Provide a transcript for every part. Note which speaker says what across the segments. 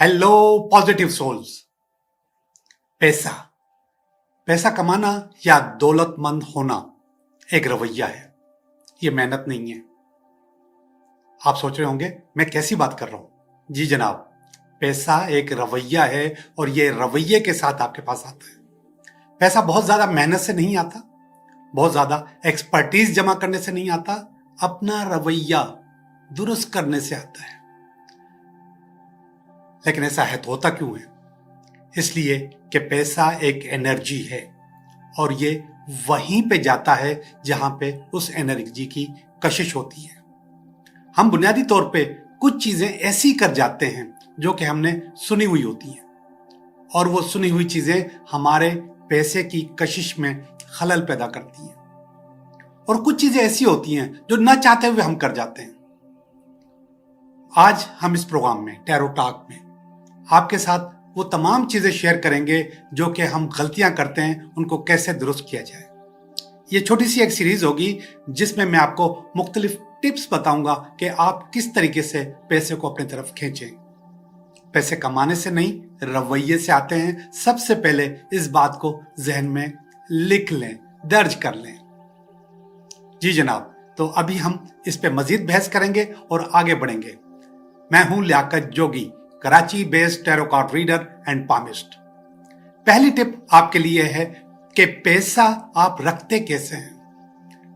Speaker 1: Hello positive souls. पैसा पैसा कमाना या दौलतमंद होना एक रवैया है, ये मेहनत नहीं है। आप सोच रहे होंगे मैं कैसी बात कर रहा हूं। जी जनाब, पैसा एक रवैया है और ये रवैये के साथ आपके पास आता है। पैसा बहुत ज्यादा मेहनत से नहीं आता, बहुत ज्यादा एक्सपर्टीज जमा करने से नहीं आता, अपना रवैया दुरुस्त करने से आता है। लेकिन ऐसा है तो होता क्यों है? इसलिए कि पैसा एक एनर्जी है और ये वहीं पे जाता है जहां पे उस एनर्जी की कशिश होती है। हम बुनियादी तौर पे कुछ चीजें ऐसी कर जाते हैं जो कि हमने सुनी हुई होती हैं और वो सुनी हुई चीजें हमारे पैसे की कशिश में खलल पैदा करती हैं। और कुछ चीजें ऐसी होती हैं जो ना चाहते हुए हम कर जाते हैं। आज हम इस प्रोग्राम में टैरो टॉक में आपके साथ वो तमाम चीजें शेयर करेंगे जो कि हम गलतियां करते हैं, उनको कैसे दुरुस्त किया जाए। ये छोटी सी एक सीरीज होगी जिसमें मैं आपको मुख्तलिफ टिप्स बताऊंगा कि आप किस तरीके से पैसे को अपनी तरफ खींचें। पैसे कमाने से नहीं, रवैये से आते हैं। सबसे पहले इस बात को जहन में लिख लें, दर्ज कर लें। जी जनाब, तो अभी हम इस पे मजीद बहस करेंगे और आगे बढ़ेंगे। मैं हूं Liaquat Jogi, Karachi based tarot card reader and palmist. पहली टिप आपके लिए है कि पैसा आप रखते कैसे हैं,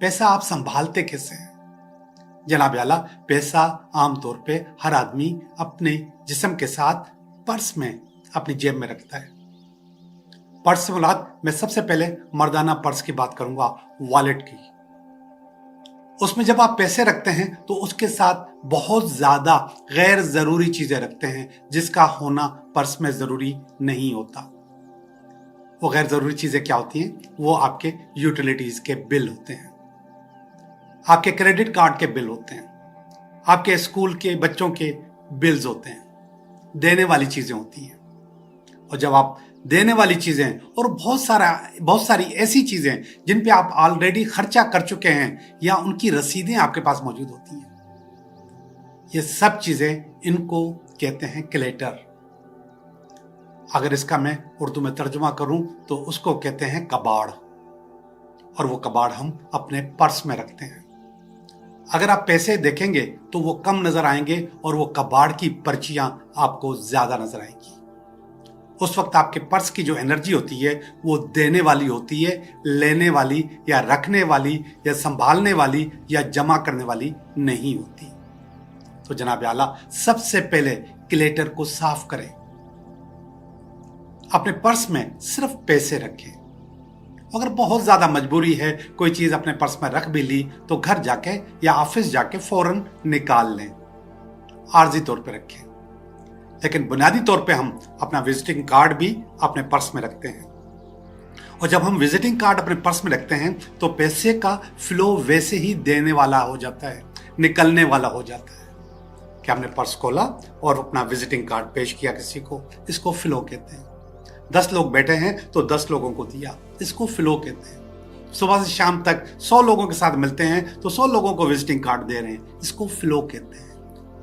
Speaker 1: पैसा आप संभालते कैसे हैं। जनाब आला, पैसा आमतौर पे हर आदमी अपने जिस्म के साथ पर्स में, अपनी जेब में रखता है। पर्स से मुराद मैं सबसे पहले मर्दाना पर्स की बात करूंगा, वॉलेट की। उसमें जब आप पैसे रखते हैं तो उसके साथ बहुत ज्यादा गैर जरूरी चीजें रखते हैं जिसका होना पर्स में जरूरी नहीं होता। वो गैर जरूरी चीजें क्या होती हैं? वो आपके यूटिलिटीज के बिल होते हैं, आपके क्रेडिट कार्ड के बिल होते हैं, आपके स्कूल के बच्चों के बिल्स होते हैं, देने वाली चीजें होती हैं। और जब आप देने वाली चीजें और बहुत सारी ऐसी चीजें जिन पे आप ऑलरेडी खर्चा कर चुके हैं या उनकी रसीदें आपके पास मौजूद होती हैं, ये सब चीजें, इनको कहते हैं क्लेटर। अगर इसका मैं उर्दू में तर्जुमा करूं तो उसको कहते हैं कबाड़। और वो कबाड़ हम अपने पर्स में रखते हैं। अगर आप पैसे देखेंगे तो वो कम नजर आएंगे और वो कबाड़ की पर्चियां आपको ज्यादा नजर आएंगी। उस वक्त आपके पर्स की जो एनर्जी होती है वो देने वाली होती है, लेने वाली या रखने वाली या संभालने वाली या जमा करने वाली नहीं होती। तो जनाब आला, सबसे पहले क्लेटर को साफ करें। अपने पर्स में सिर्फ पैसे रखें। अगर बहुत ज्यादा मजबूरी है, कोई चीज अपने पर्स में रख भी ली तो घर जाके या ऑफिस जाके फौरन निकाल लें, आर्जी तौर पे रखें। लेकिन बुनियादी तौर पे हम अपना विजिटिंग कार्ड भी अपने पर्स में रखते हैं। और जब हम विजिटिंग कार्ड अपने पर्स में रखते हैं तो पैसे का फ्लो वैसे ही देने वाला हो जाता है, निकलने वाला हो जाता है। कि हमने पर्स खोला और अपना विजिटिंग कार्ड पेश किया किसी को, इसको फ्लो कहते हैं। 10 लोग बैठे हैं तो 10 लोगों को दिया, इसको फ्लो कहते हैं। सुबह से शाम तक 100 लोगों के साथ मिलते हैं तो 100 लोगों को विजिटिंग कार्ड दे रहे हैं, इसको फ्लो कहते हैं।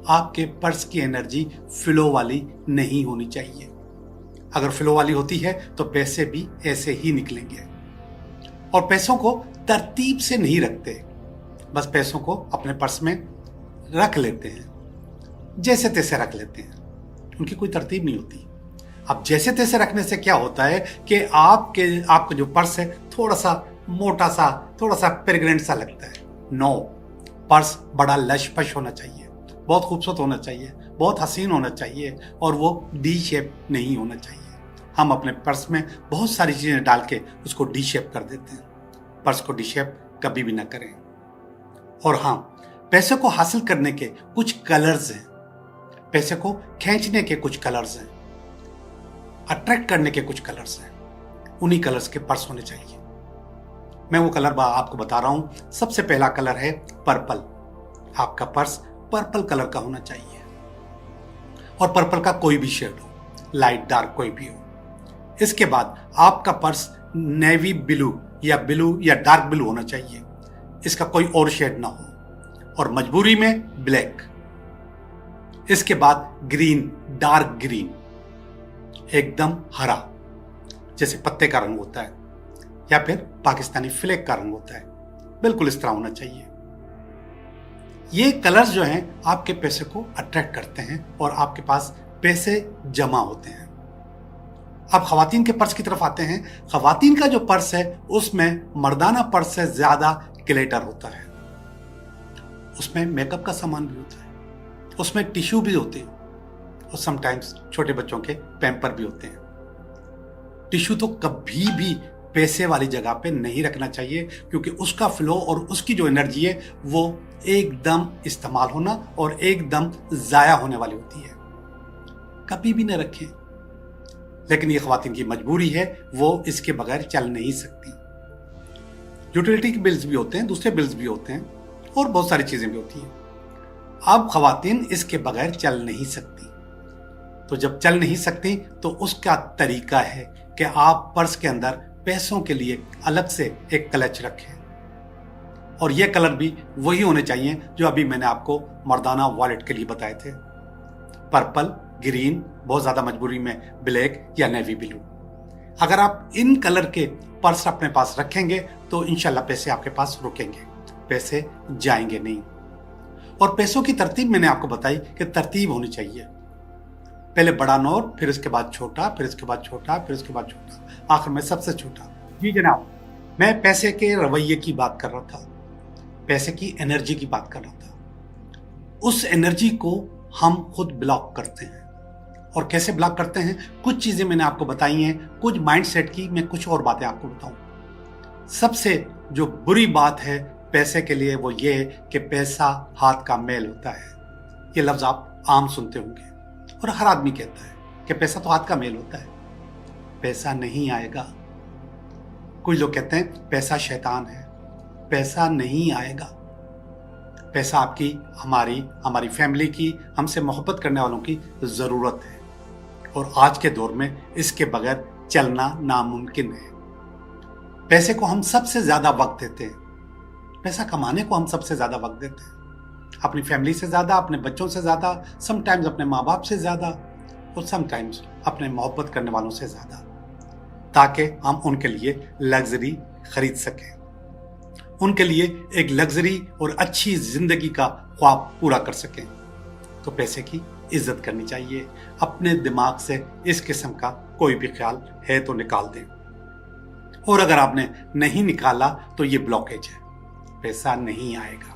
Speaker 1: आपके पर्स की एनर्जी फ्लो वाली नहीं होनी चाहिए। अगर फ्लो वाली होती है तो पैसे भी ऐसे ही निकलेंगे। और पैसों को तरतीब से नहीं रखते, बस पैसों को अपने पर्स में रख लेते हैं, जैसे तैसे रख लेते हैं। उनकी कोई तरतीब नहीं होती। अब जैसे तैसे रखने से क्या होता है कि आपका जो पर्स है थोड़ा सा मोटा सा, थोड़ा सा पेरिग्रेंट सा लगता है। नो, पर्स बड़ा लश-फश होना चाहिए, बहुत खूबसूरत होना चाहिए, बहुत हसीन होना चाहिए और वो डी शेप नहीं होना चाहिए। हम अपने पर्स में बहुत सारी चीजें डाल के उसको डी शेप कर देते हैं। पर्स को डी शेप कभी भी ना करें। और हाँ, पैसे को हासिल करने के कुछ कलर्स हैं, पैसे को खींचने के कुछ कलर्स हैं, अट्रैक्ट करने के कुछ कलर्स हैं। उन्हीं कलर्स के पर्स होने चाहिए। मैं वो कलर आपको बता रहा हूं। सबसे पहला कलर है पर्पल। आपका पर्स पर्पल कलर का होना चाहिए और पर्पल का कोई भी शेड हो, लाइट डार्क कोई भी हो। इसके बाद आपका पर्स नेवी ब्लू या डार्क ब्लू होना चाहिए, इसका कोई और शेड ना हो। और मजबूरी में ब्लैक। इसके बाद ग्रीन, डार्क ग्रीन, एकदम हरा जैसे पत्ते का रंग होता है, या फिर पाकिस्तानी फ्लैग का रंग होता है, बिल्कुल इस तरह होना चाहिए। ये कलर्स जो हैं आपके पैसे को अट्रैक्ट करते हैं और आपके पास पैसे जमा होते हैं। अब खवातीन के पर्स की तरफ आते हैं। खवातीन का जो पर्स है उसमें मर्दाना पर्स से ज्यादा क्लेटर होता है। उसमें मेकअप का सामान भी होता है, उसमें टिश्यू भी होते हैं और समटाइम्स छोटे बच्चों के पैम्पर भी होते हैं। टिश्यू तो कभी भी पैसे वाली जगह पे नहीं रखना चाहिए, क्योंकि उसका फ्लो और उसकी जो एनर्जी है वो एकदम इस्तेमाल होना और एकदम जाया होने वाली होती है। कभी भी न रखें। लेकिन ये खवातीन की मजबूरी है, वो इसके बगैर चल नहीं सकती। यूटिलिटी के बिल्स भी होते हैं, दूसरे बिल्स भी होते हैं और बहुत सारी चीजें भी होती हैं। अब खवातीन इसके बगैर चल नहीं सकती। तो जब चल नहीं सकती तो उसका तरीका है कि आप पर्स के अंदर पैसों के लिए अलग से एक क्लच रखें, और ये कलर भी वही होने चाहिए जो अभी मैंने आपको मर्दाना वॉलेट के लिए बताए थे। पर्पल, ग्रीन, बहुत ज्यादा मजबूरी में ब्लैक या नेवी ब्लू। अगर आप इन कलर के पर्स अपने पास रखेंगे तो इंशाल्लाह पैसे आपके पास रुकेंगे, पैसे जाएंगे नहीं। और पैसों की तरतीब मैंने आपको बताई कि तरतीब होनी चाहिए। पहले बड़ा नोट, फिर इसके बाद छोटा, फिर इसके बाद छोटा, फिर इसके बाद छोटा, आखिर में सबसे छोटा। जी जनाब, मैं पैसे के रवैये की बात कर रहा था, पैसे की एनर्जी की बात कर रहा था। उस एनर्जी को हम खुद ब्लॉक करते हैं। और कैसे ब्लॉक करते हैं? कुछ चीजें मैंने आपको बताई हैं, कुछ माइंडसेट की मैं कुछ और बातें आपको बताऊं। सबसे जो बुरी बात है पैसे के लिए वो ये है कि पैसा हाथ का मैल होता है। ये लफ्ज आप आम सुनते होंगे और हर आदमी कहता है कि पैसा तो हाथ का मैल होता है। पैसा नहीं आएगा। कुछ लोग कहते हैं पैसा शैतान है। पैसा नहीं आएगा। पैसा आपकी, हमारी फैमिली की, हमसे मोहब्बत करने वालों की जरूरत है, और आज के दौर में इसके बगैर चलना नामुमकिन है। पैसे को हम सबसे ज्यादा वक्त देते हैं, पैसा कमाने को हम सबसे ज्यादा वक्त देते हैं, अपनी फैमिली से ज्यादा, अपने बच्चों से ज्यादा, समटाइम्स अपने माँ बाप से ज्यादा, और समटाइम्स अपने मोहब्बत करने वालों से ज्यादा, ताकि हम उनके लिए लग्जरी खरीद सकें, उनके लिए एक लग्जरी और अच्छी जिंदगी का ख्वाब पूरा कर सकें। तो पैसे की इज्जत करनी चाहिए। अपने दिमाग से इस किस्म का कोई भी ख्याल है तो निकाल दें, और अगर आपने नहीं निकाला तो ये ब्लॉकेज है, पैसा नहीं आएगा।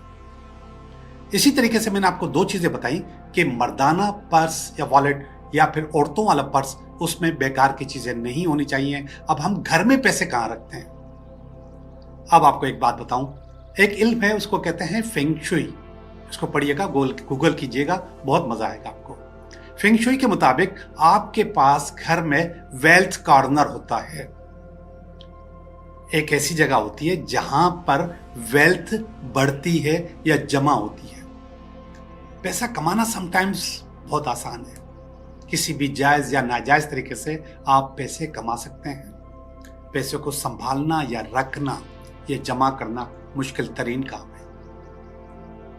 Speaker 1: इसी तरीके से मैंने आपको दो चीजें बताई कि मर्दाना पर्स या वॉलेट या फिर औरतों वाला पर्स, उसमें बेकार की चीजें नहीं होनी चाहिए। अब हम घर में पैसे कहाँ रखते हैं? अब आपको एक बात बताऊं, एक इल्म है, उसको कहते हैं फेंग शुई। इसको पढ़िएगा, गूगल कीजिएगा, बहुत मजा आएगा आपको। फेंग शुई के मुताबिक आपके पास घर में वेल्थ कॉर्नर होता है। एक ऐसी जगह होती है जहां पर वेल्थ बढ़ती है या जमा होती है। पैसा कमाना समटाइम्स बहुत आसान है। किसी भी जायज या नाजायज तरीके से आप पैसे कमा सकते हैं। पैसे को संभालना या रखना या जमा करना मुश्किल तरीन काम है।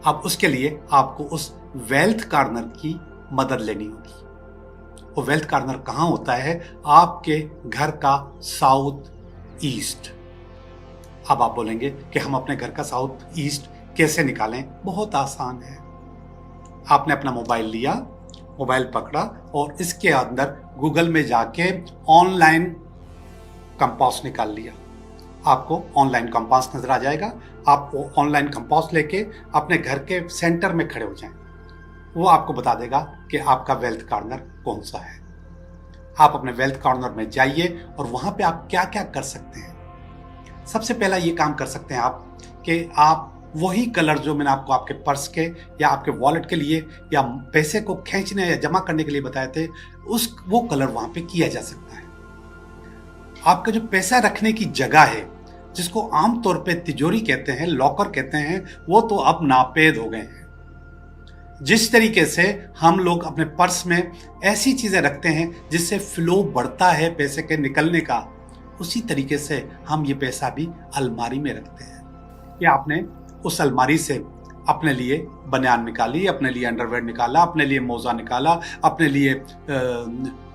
Speaker 1: अब उसके लिए आपको उस वेल्थ कॉर्नर की मदद लेनी होगी। वो वेल्थ कॉर्नर कहाँ होता है? आपके घर का साउथ ईस्ट। अब आप बोलेंगे कि हम अपने घर का साउथ ईस्ट कैसे निकालें? बहुत आसान है। आपने अपना मोबाइल लिया, मोबाइल पकड़ा और इसके अंदर गूगल में जाके ऑनलाइन कंपास निकाल लिया। आपको ऑनलाइन कंपास नजर आ जाएगा। आप वो ऑनलाइन कंपास लेके अपने घर के सेंटर में खड़े हो जाएं। वो आपको बता देगा कि आपका वेल्थ कॉर्नर कौन सा है। आप अपने वेल्थ कॉर्नर में जाइए और वहां पे आप क्या क्या कर सकते हैं। सबसे पहला ये काम कर सकते हैं आप कि आप वही कलर जो मैंने आपको आपके पर्स के या आपके वॉलेट के लिए या पैसे को खींचने या जमा करने के लिए बताए थे, वो कलर वहां पे किया जा सकता है। आपका जो पैसा रखने की जगह है, जिसको आमतौर पे तिजोरी कहते हैं, लॉकर कहते हैं, वो तो अब नापेद हो गए हैं। जिस तरीके से हम लोग अपने पर्स में ऐसी चीजें रखते हैं जिससे फ्लो बढ़ता है पैसे के निकलने का, उसी तरीके से हम ये पैसा भी अलमारी में रखते हैं। या आपने उस अलमारी से अपने लिए बनियान निकाली, अपने लिए अंडरवेयर निकाला, अपने लिए मोजा निकाला, अपने लिए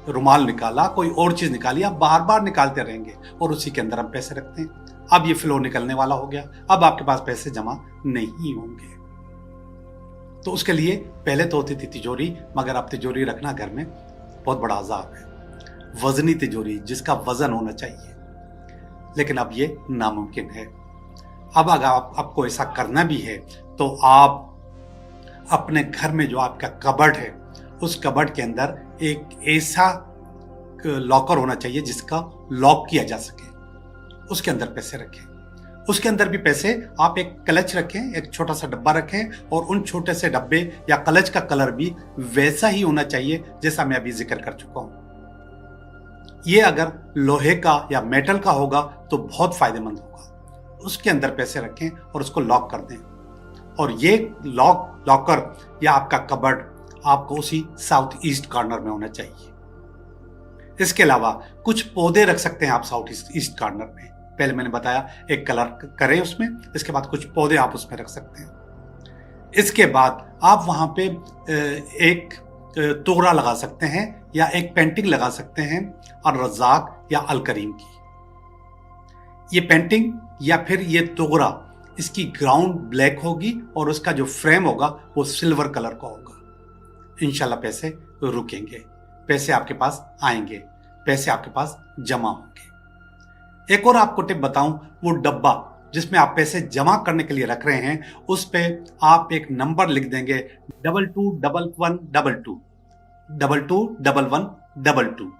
Speaker 1: रुमाल निकाला, कोई और चीज निकाली। आप बार बार निकालते रहेंगे और उसी के अंदर हम पैसे रखते हैं। अब ये फ्लो निकलने वाला हो गया, अब आपके पास पैसे जमा नहीं होंगे। तो उसके लिए पहले तो होती थी तिजोरी, मगर अब तिजोरी रखना घर में बहुत बड़ा अजाब है। वजनी तिजोरी जिसका वजन होना चाहिए, लेकिन अब ये नामुमकिन है। अब अगर आपको ऐसा करना भी है तो आप अपने घर में जो आपका कबर्ड है, उस कबर्ड के अंदर एक ऐसा लॉकर होना चाहिए जिसका लॉक किया जा सके, उसके अंदर पैसे रखें। उसके अंदर भी पैसे आप एक क्लच रखें, एक छोटा सा डब्बा रखें, और उन छोटे से डब्बे या क्लच का कलर भी वैसा ही होना चाहिए जैसा मैं अभी जिक्र कर चुका हूं। ये अगर लोहे का या मेटल का होगा तो बहुत फायदेमंद होगा। उसके अंदर पैसे रखें और उसको लॉक कर दें। और ये लॉकर या आपका कबर्ड आपको उसी साउथ ईस्ट कॉर्नर में होना चाहिए। इसके अलावा कुछ पौधे रख सकते हैं आप साउथ ईस्ट कॉर्नर में। पहले मैंने बताया एक कलर करें उसमें, इसके बाद कुछ पौधे आप उसमें रख सकते हैं। इसके बाद आप वहां पे एक तोगरा लगा सकते हैं या एक पेंटिंग लगा सकते हैं और रज़ाक या अल करीम की। ये पेंटिंग या फिर ये तोगरा, इसकी ग्राउंड ब्लैक होगी और उसका जो फ्रेम होगा वो सिल्वर कलर का होगा। इंशाल्लाह पैसे रुकेंगे, पैसे आपके पास आएंगे, पैसे आपके पास जमा होंगे। एक और आपको टिप बताऊं, वो डब्बा जिसमें आप पैसे जमा करने के लिए रख रहे हैं, उस पे आप एक नंबर लिख देंगे 221122 221122।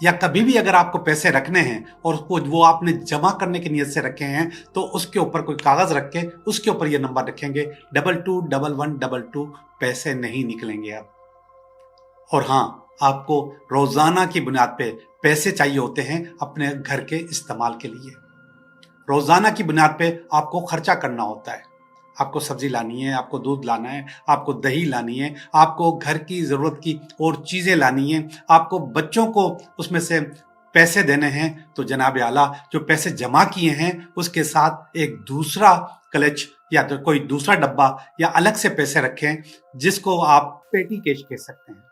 Speaker 1: या कभी भी अगर आपको पैसे रखने हैं और वो आपने जमा करने की नीयत से रखे हैं तो उसके ऊपर कोई कागज रख के उसके ऊपर ये नंबर रखेंगे 221122। पैसे नहीं निकलेंगे अब। और हाँ, आपको रोजाना की बुनियाद पे पैसे चाहिए होते हैं अपने घर के इस्तेमाल के लिए। रोजाना की बुनियाद पे आपको खर्चा करना होता है। आपको सब्जी लानी है, आपको दूध लाना है, आपको दही लानी है, आपको घर की जरूरत की और चीजें लानी है, आपको बच्चों को उसमें से पैसे देने हैं। तो जनाब आला, जो पैसे जमा किए हैं उसके साथ एक दूसरा क्लच या तो कोई दूसरा डब्बा या अलग से पैसे रखें, जिसको आप पेटी कैश कह सकते हैं।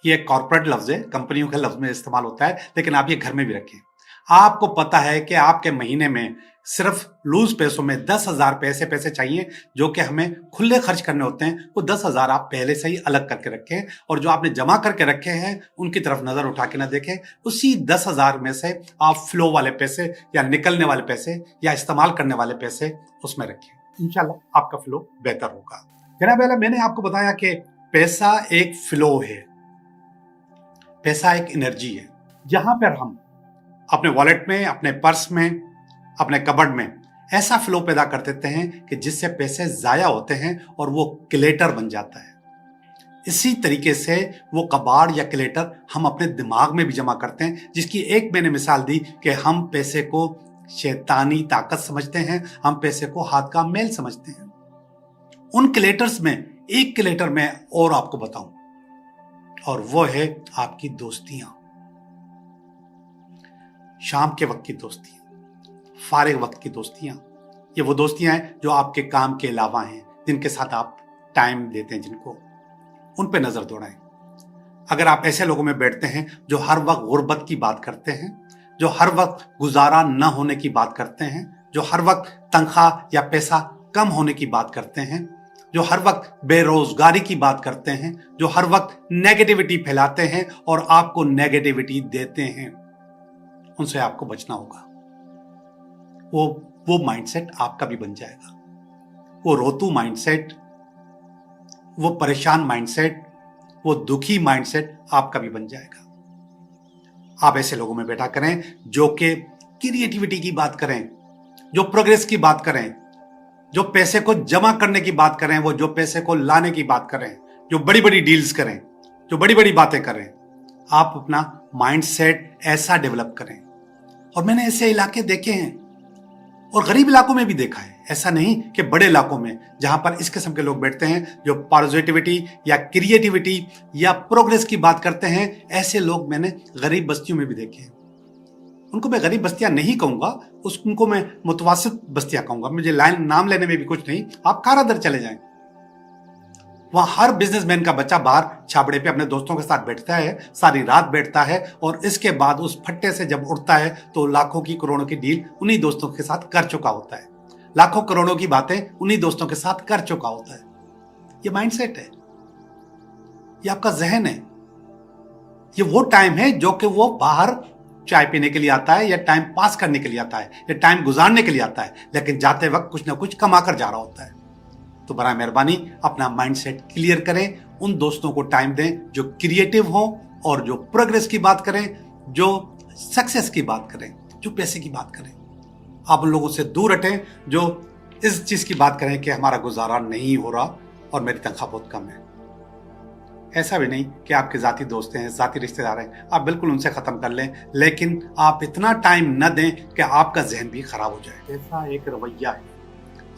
Speaker 1: ये एक कॉर्पोरेट लफ्ज है, कंपनियों के लफ्ज में इस्तेमाल होता है, लेकिन आप ये घर में भी रखें। आपको पता है कि आपके महीने में सिर्फ लूज पैसों में 10,000 पैसे चाहिए जो कि हमें खुले खर्च करने होते हैं। वो 10,000 आप पहले से ही अलग करके रखें, और जो आपने जमा करके रखे हैं उनकी तरफ नजर उठा के ना देखें। उसी 10,000 में से आप फ्लो वाले पैसे या निकलने वाले पैसे या इस्तेमाल करने वाले पैसे उसमें रखें। इंशाल्लाह आपका फ्लो बेहतर होगा। जनाब आला, मैंने आपको बताया कि पैसा एक फ्लो है, पैसा एक एनर्जी है। जहां पर हम अपने वॉलेट में, अपने पर्स में, अपने कबर्ड में ऐसा फ्लो पैदा कर देते हैं कि जिससे पैसे जाया होते हैं और वो क्लेटर बन जाता है। इसी तरीके से वो कबाड़ या क्लेटर हम अपने दिमाग में भी जमा करते हैं, जिसकी एक मैंने मिसाल दी कि हम पैसे को शैतानी ताकत समझते हैं, हम पैसे को हाथ का मैल समझते हैं। उन क्लेटर्स में एक क्लेटर मैं और आपको बताऊं, और वो है आपकी दोस्तियां। शाम के वक्त की दोस्तियां, फारिग वक्त की दोस्तियां। ये वो दोस्तियां हैं जो आपके काम के अलावा हैं, जिनके साथ आप टाइम देते हैं, जिनको उन पे नजर दौड़ाएं। अगर आप ऐसे लोगों में बैठते हैं जो हर वक्त गुर्बत की बात करते हैं, जो हर वक्त गुजारा न होने की बात करते हैं, जो हर वक्त तनख्वाह या पैसा कम होने की बात करते हैं, जो हर वक्त बेरोजगारी की बात करते हैं, जो हर वक्त नेगेटिविटी फैलाते हैं और आपको नेगेटिविटी देते हैं, उनसे आपको बचना होगा। वो माइंडसेट आपका भी बन जाएगा। वो रोतू माइंडसेट, वो परेशान माइंडसेट, वो दुखी माइंडसेट आपका भी बन जाएगा। आप ऐसे लोगों में बैठा करें जो कि क्रिएटिविटी की बात करें, जो प्रोग्रेस की बात करें, जो पैसे को जमा करने की बात करें, वो जो पैसे को लाने की बात करें, जो बड़ी बड़ी डील्स करें, जो बड़ी बड़ी बातें करें। आप अपना माइंडसेट ऐसा डेवलप करें। और मैंने ऐसे इलाके देखे हैं और गरीब इलाकों में भी देखा है, ऐसा नहीं कि बड़े इलाकों में जहां पर इस किस्म के लोग बैठते हैं जो पॉजिटिविटी या क्रिएटिविटी या प्रोग्रेस की बात करते हैं। ऐसे लोग मैंने गरीब बस्तियों में भी देखे हैं। उनको मैं गरीब बस्तियां नहीं कहूंगा, उनको मैं मुतवासित बस्तियां कहूंगा। मुझे लाइन नाम लेने में भी कुछ नहीं। आप कारादर चले जाएं, वहां हर बिजनेसमैन का बच्चा बाहर छाबड़े पे अपने दोस्तों के साथ बैठता है, सारी रात बैठता है, और इसके बाद उस फट्टे से जब उठता है तो लाखों की करोड़ों की डील उन्हीं दोस्तों के साथ कर चुका होता है, लाखों करोड़ों की बातें उन्हीं दोस्तों के साथ कर चुका होता है। ये माइंडसेट है, ये आपका जहन है। ये वो टाइम है जो कि वो बाहर चाय पीने के लिए आता है, या टाइम पास करने के लिए आता है, या टाइम गुजारने के लिए आता है, लेकिन जाते वक्त कुछ ना कुछ कमा कर जा रहा होता है। तो बराए मेहरबानी अपना माइंडसेट क्लियर करें, उन दोस्तों को टाइम दें जो क्रिएटिव हो और जो प्रोग्रेस की बात करें, जो सक्सेस की बात करें, जो पैसे की बात करें। आप उन लोगों से दूर हटें जो इस चीज की बात करें कि हमारा गुजारा नहीं हो रहा और मेरी तनख्वाह बहुत कम है। ऐसा भी नहीं कि आपके जाती दोस्त हैं, जाती रिश्तेदार हैं, आप बिल्कुल उनसे खत्म कर लें, लेकिन आप इतना टाइम न दें कि आपका जहन भी खराब हो जाए। पैसा एक रवैया है,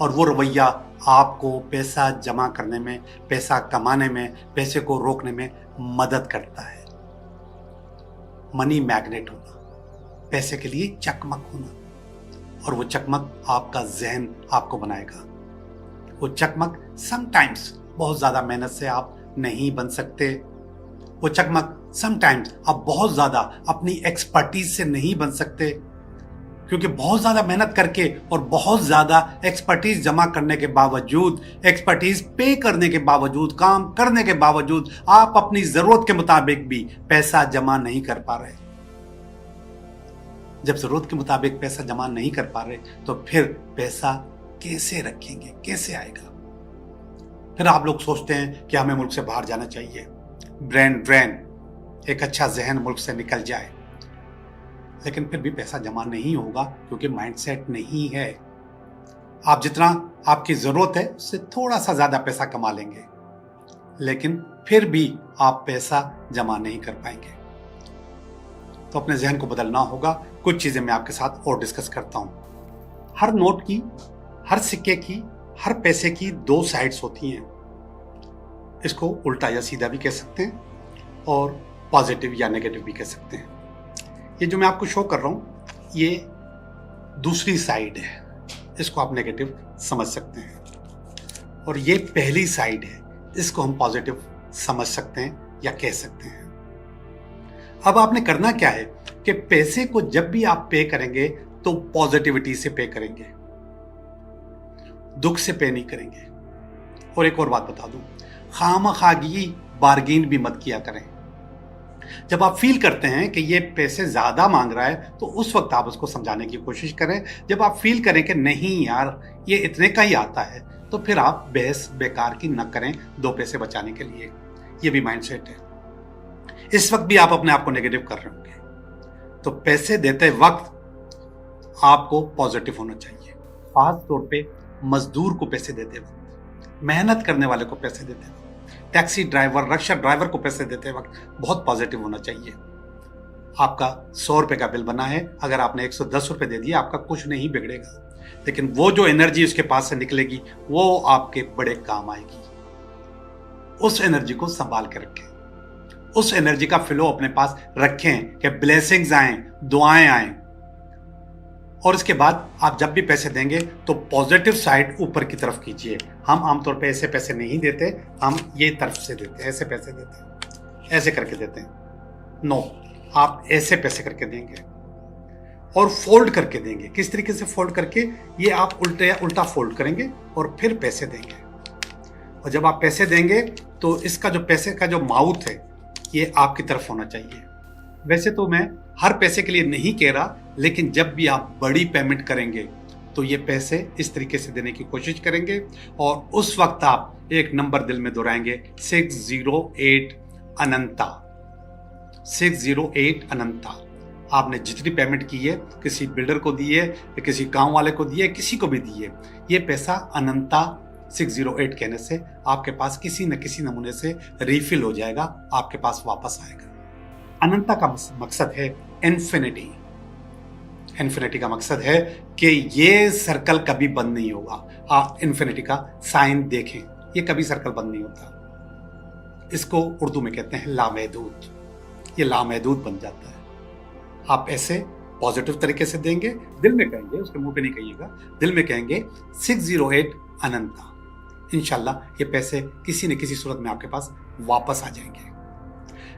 Speaker 1: और वो रवैया आपको पैसा जमा करने में, पैसा कमाने में, पैसे को रोकने में मदद करता है। मनी मैग्नेट होना, पैसे के लिए चकमक होना, और वो चकमक आपका जहन आपको बनाएगा। वो चकमक समटाइम्स बहुत ज्यादा मेहनत से आप नहीं बन सकते। वो चकमक समटाइम्स आप बहुत ज्यादा अपनी एक्सपर्टीज से नहीं बन सकते, क्योंकि बहुत ज्यादा मेहनत करके और बहुत ज्यादा एक्सपर्टीज जमा करने के बावजूद, एक्सपर्टीज पे करने के बावजूद, काम करने के बावजूद आप अपनी जरूरत के मुताबिक भी पैसा जमा नहीं कर पा रहे। जब जरूरत के मुताबिक पैसा जमा नहीं कर पा रहे तो फिर पैसा कैसे रखेंगे, कैसे आएगा? फिर आप लोग सोचते हैं कि हमें मुल्क से बाहर जाना चाहिए, ब्रेन ड्रेन, एक अच्छा जहन मुल्क से निकल जाए, लेकिन फिर भी पैसा जमा नहीं होगा क्योंकि माइंडसेट नहीं है। आप जितना आपकी जरूरत है उससे थोड़ा सा ज्यादा पैसा कमा लेंगे, लेकिन फिर भी आप पैसा जमा नहीं कर पाएंगे। तो अपने जहन को बदलना होगा। कुछ चीजें मैं आपके साथ और डिस्कस करता हूं। हर नोट की, हर सिक्के की, हर पैसे की दो साइड्स होती हैं। इसको उल्टा या सीधा भी कह सकते हैं, और पॉजिटिव या नेगेटिव भी कह सकते हैं। ये जो मैं आपको शो कर रहा हूं, ये दूसरी साइड है, इसको आप नेगेटिव समझ सकते हैं, और ये पहली साइड है, इसको हम पॉजिटिव समझ सकते हैं या कह सकते हैं। अब आपने करना क्या है कि पैसे को जब भी आप पे करेंगे तो पॉजिटिविटी से पे करेंगे, दुख से पे नहीं करेंगे। और एक और बात बता दूं, खामखागी बार्गेन भी मत किया करें। जब आप फील करते हैं कि ये पैसे ज्यादा मांग रहा है तो उस वक्त आप उसको समझाने की कोशिश करें। जब आप फील करें कि नहीं यार ये इतने का ही आता है, तो फिर आप बहस बेकार की न करें दो पैसे बचाने के लिए। ये भी माइंडसेट है। इस वक्त भी आप अपने आप को नेगेटिव कर रहे होंगे, तो पैसे देते वक्त आपको पॉजिटिव होना चाहिए। खास तौर पे मजदूर को पैसे देते वक्त, मेहनत करने वाले को पैसे देते वक्त, टैक्सी ड्राइवर, रिक्शा ड्राइवर को पैसे देते वक्त बहुत पॉजिटिव होना चाहिए। आपका 100 रुपए का बिल बना है, अगर आपने 110 रुपए दे दिए आपका कुछ नहीं बिगड़ेगा, लेकिन वो जो एनर्जी उसके पास से निकलेगी वो आपके बड़े काम आएगी। उस एनर्जी को संभाल के रखें, उस एनर्जी का फ्लो अपने पास रखें कि ब्लेसिंग्स आए, दुआएं आए। और इसके बाद आप जब भी पैसे देंगे तो पॉजिटिव साइड ऊपर की तरफ कीजिए। हम आमतौर पे ऐसे पैसे नहीं देते, हम ये तरफ से देते हैं, ऐसे पैसे देते हैं, ऐसे करके देते हैं। नो, आप ऐसे पैसे करके देंगे और फोल्ड करके देंगे। किस तरीके से फोल्ड करके? ये आप उल्टा फोल्ड करेंगे और फिर पैसे देंगे। और जब आप पैसे देंगे तो इसका जो पैसे का जो माउथ है ये आपकी तरफ होना चाहिए। वैसे तो मैं हर पैसे के लिए नहीं कह रहा, लेकिन जब भी आप बड़ी पेमेंट करेंगे तो ये पैसे इस तरीके से देने की कोशिश करेंगे, और उस वक्त आप एक नंबर दिल में दोहराएंगे, 608 अनंता, 608 अनंता। आपने जितनी पेमेंट की है, किसी बिल्डर को दी है, किसी गांव वाले को दी है, किसी को भी दी है, ये पैसा अनंता 608 कहने से आपके पास किसी न किसी नमूने से रिफिल हो जाएगा, आपके पास वापस आएगा। अनंता का मकसद है इन्फिनिटी। इन्फिनिटी का मकसद है कि ये सर्कल कभी बंद नहीं होगा। आप इन्फिनिटी का साइन देखें, ये कभी सर्कल बंद नहीं होता। इसको उर्दू में कहते हैं लामहदूद। ये लामहदूद बन जाता है। आप ऐसे पॉजिटिव तरीके से देंगे, दिल में कहेंगे, उसके मुंह पे नहीं कहिएगा, दिल में कहेंगे 608 अनंता। इंशाल्लाह ये पैसे किसी न किसी सूरत में आपके पास वापस आ जाएंगे।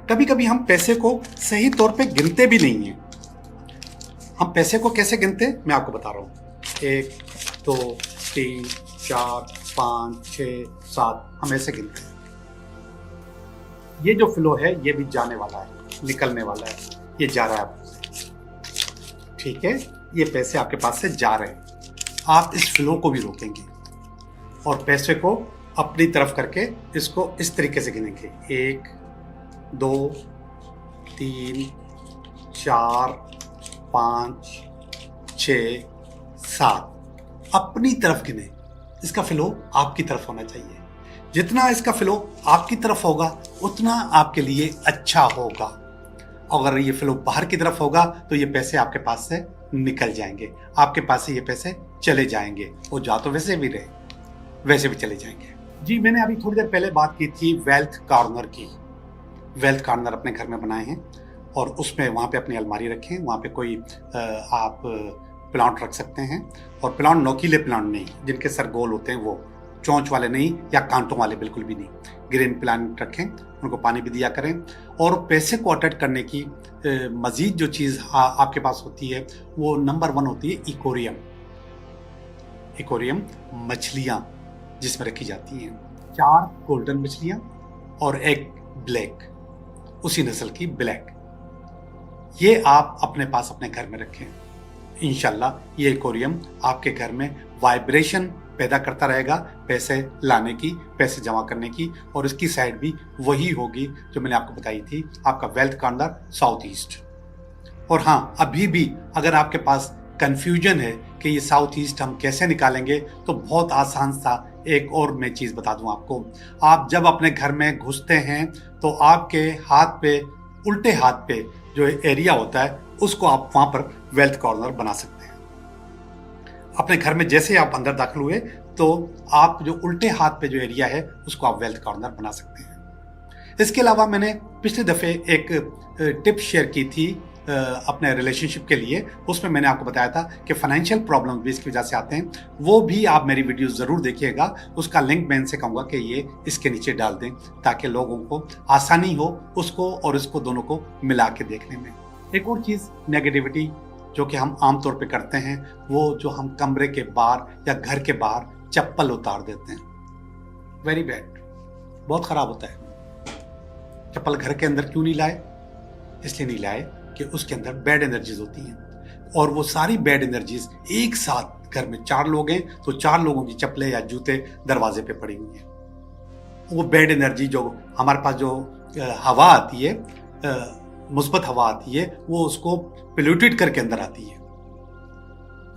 Speaker 1: कभी कभी हम पैसे को सही तौर पे गिनते भी नहीं हैं। हम पैसे को कैसे गिनते हैं मैं आपको बता रहा हूँ। 1 2 3 4 5 6 7 हम ऐसे गिनते हैं। ये जो फ्लो है ये भी जाने वाला है, निकलने वाला है, ये जा रहा है आपसे, ठीक है। ये पैसे आपके पास से जा रहे हैं, आप इस फ्लो को भी रोकेंगे और पैसे को अपनी तरफ करके इसको इस तरीके से गिनेंगे। 1 2 3 4 5 6 7 अपनी तरफ गिने। इसका फ्लो आपकी तरफ होना चाहिए। जितना इसका फ्लो आपकी तरफ होगा उतना आपके लिए अच्छा होगा। अगर ये फ्लो बाहर की तरफ होगा तो ये पैसे आपके पास से निकल जाएंगे, आपके पास से ये पैसे चले जाएंगे। वो जा तो वैसे भी रहे, वैसे भी चले जाएंगे। जी, मैंने अभी थोड़ी देर पहले बात की थी वेल्थ कॉर्नर की। वेल्थ कॉर्नर अपने घर में बनाए हैं और उसमें वहाँ पे अपनी अलमारी रखें, वहाँ पे कोई आप प्लांट रख सकते हैं। और प्लांट नोकीले प्लांट नहीं, जिनके सर गोल होते हैं, वो चोंच वाले नहीं या कांटों वाले बिल्कुल भी नहीं। ग्रीन प्लांट रखें, उनको पानी भी दिया करें। और पैसे को अट्रैक्ट करने की मजीद जो चीज़ आपके पास होती है वो नंबर 1 होती है इकोरियम। इकोरियम मछलियाँ जिसमें रखी जाती हैं, 4 गोल्डन मछलियाँ और एक ब्लैक, उसी नस्ल की ब्लैक। ये आप अपने पास अपने घर में रखें। इंशाल्लाह ये एक्वेरियम आपके घर में वाइब्रेशन पैदा करता रहेगा, पैसे लाने की, पैसे जमा करने की। और इसकी साइड भी वही होगी जो मैंने आपको बताई थी, आपका वेल्थ कॉर्नर साउथ ईस्ट। और हाँ, अभी भी अगर आपके पास कंफ्यूजन है कि ये साउथ ईस्ट हम कैसे निकालेंगे, तो बहुत आसान सा एक और मैं चीज़ बता दूं आपको। आप जब अपने घर में घुसते हैं तो आपके हाथ पे, उल्टे हाथ पे जो एरिया होता है उसको आप वहाँ पर वेल्थ कॉर्नर बना सकते हैं। अपने घर में जैसे आप अंदर दाखिल हुए तो आप जो उल्टे हाथ पे जो एरिया है उसको आप वेल्थ कॉर्नर बना सकते हैं। इसके अलावा मैंने पिछले दफ़े एक टिप शेयर की थी अपने रिलेशनशिप के लिए। उसमें मैंने आपको बताया था कि फाइनेंशियल प्रॉब्लम भी इसकी वजह से आते हैं। वो भी आप मेरी वीडियो ज़रूर देखिएगा, उसका लिंक मैं इनसे कहूँगा कि ये इसके नीचे डाल दें ताकि लोगों को आसानी हो उसको और इसको दोनों को मिला के देखने में। एक और चीज़, नेगेटिविटी जो कि हम आम तौर पे करते हैं, वो जो हम कमरे के बाहर या घर के बाहर चप्पल उतार देते हैं, वेरी बैड, बहुत ख़राब होता है। चप्पल घर के अंदर क्यों नहीं लाए? इसलिए नहीं लाए कि उसके अंदर बैड एनर्जीज होती हैं और वो सारी बैड एनर्जीज एक साथ, घर में 4 लोग हैं तो 4 लोगों की चप्पलें या जूते दरवाजे पे पड़ी हुई हैं। वो बैड एनर्जी जो हमारे पास जो हवा आती है, मुस्बत हवा आती है, वो उसको पोल्यूटेड करके अंदर आती है,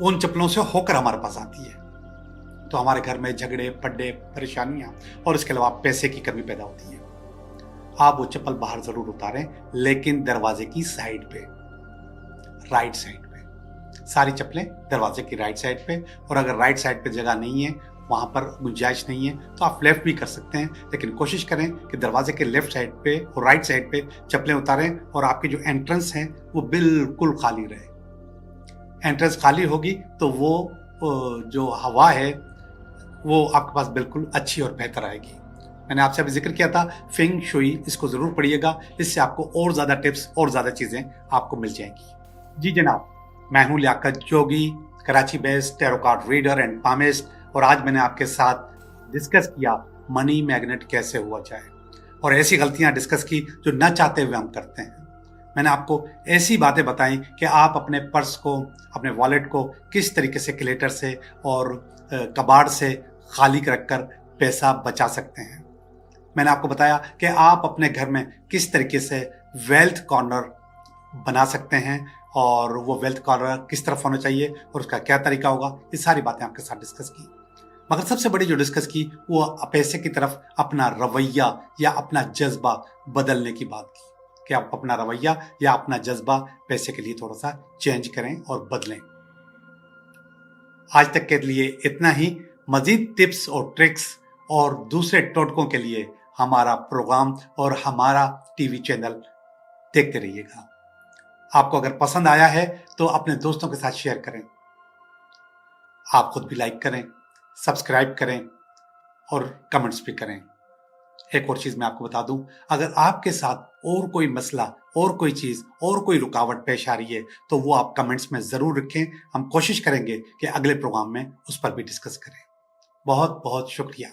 Speaker 1: उन चप्पलों से होकर हमारे पास आती है। तो हमारे घर में झगड़े, पड्डे, परेशानियां और इसके अलावा पैसे की कमी पैदा होती है। आप वो चप्पल बाहर जरूर उतारें, लेकिन दरवाजे की साइड पे, राइट साइड पे। सारी चप्पलें दरवाजे की राइट साइड पे। और अगर राइट साइड पे जगह नहीं है, वहां पर गुंजाइश नहीं है, तो आप लेफ्ट भी कर सकते हैं, लेकिन कोशिश करें कि दरवाजे के लेफ्ट साइड पे और राइट साइड पे चप्पलें उतारें और आपकी जो एंट्रेंस है वो बिल्कुल खाली रहे। एंट्रेंस खाली होगी तो वो जो हवा है वो आपके पास बिल्कुल अच्छी और बेहतर आएगी। मैंने आपसे अभी जिक्र किया था फेंग शुई, इसको जरूर पढ़िएगा, इससे आपको और ज्यादा टिप्स और ज्यादा चीजें आपको मिल जाएंगी। जी जनाब, मैं हूं Liaquat Jogi, Karachi based tarot card reader and palmist, और आज मैंने आपके साथ डिस्कस किया मनी मैग्नेट कैसे हुआ जाए, और ऐसी गलतियां डिस्कस की जो न चाहते हुए हम करते हैं। मैंने आपको ऐसी बातें बताई कि आप अपने पर्स को, अपने वॉलेट को किस तरीके से क्लेटर से और कबाड़ से खाली रखकर पैसा बचा सकते हैं। मैंने आपको बताया कि आप अपने घर में किस तरीके से वेल्थ कॉर्नर बना सकते हैं और वो वेल्थ कॉर्नर किस तरफ होना चाहिए और उसका क्या तरीका होगा। ये सारी बातें आपके साथ डिस्कस की, मगर सबसे बड़ी जो डिस्कस की वो पैसे की तरफ अपना रवैया या अपना जज्बा बदलने की बात की, कि आप अपना रवैया या अपना जज्बा पैसे के लिए थोड़ा सा चेंज करें और बदलें। आज तक के लिए इतना ही। मजीद टिप्स और ट्रिक्स और दूसरे टोटकों के लिए हमारा प्रोग्राम और हमारा टीवी चैनल देखते रहिएगा। आपको अगर पसंद आया है तो अपने दोस्तों के साथ शेयर करें। आप खुद भी लाइक करें, सब्सक्राइब करें और कमेंट्स भी करें। एक और चीज मैं आपको बता दूं, अगर आपके साथ और कोई मसला, और कोई चीज, और कोई रुकावट पेश आ रही है तो वो आप कमेंट्स में जरूर रखें। हम कोशिश करेंगे कि अगले प्रोग्राम में उस पर भी डिस्कस करें। बहुत बहुत शुक्रिया।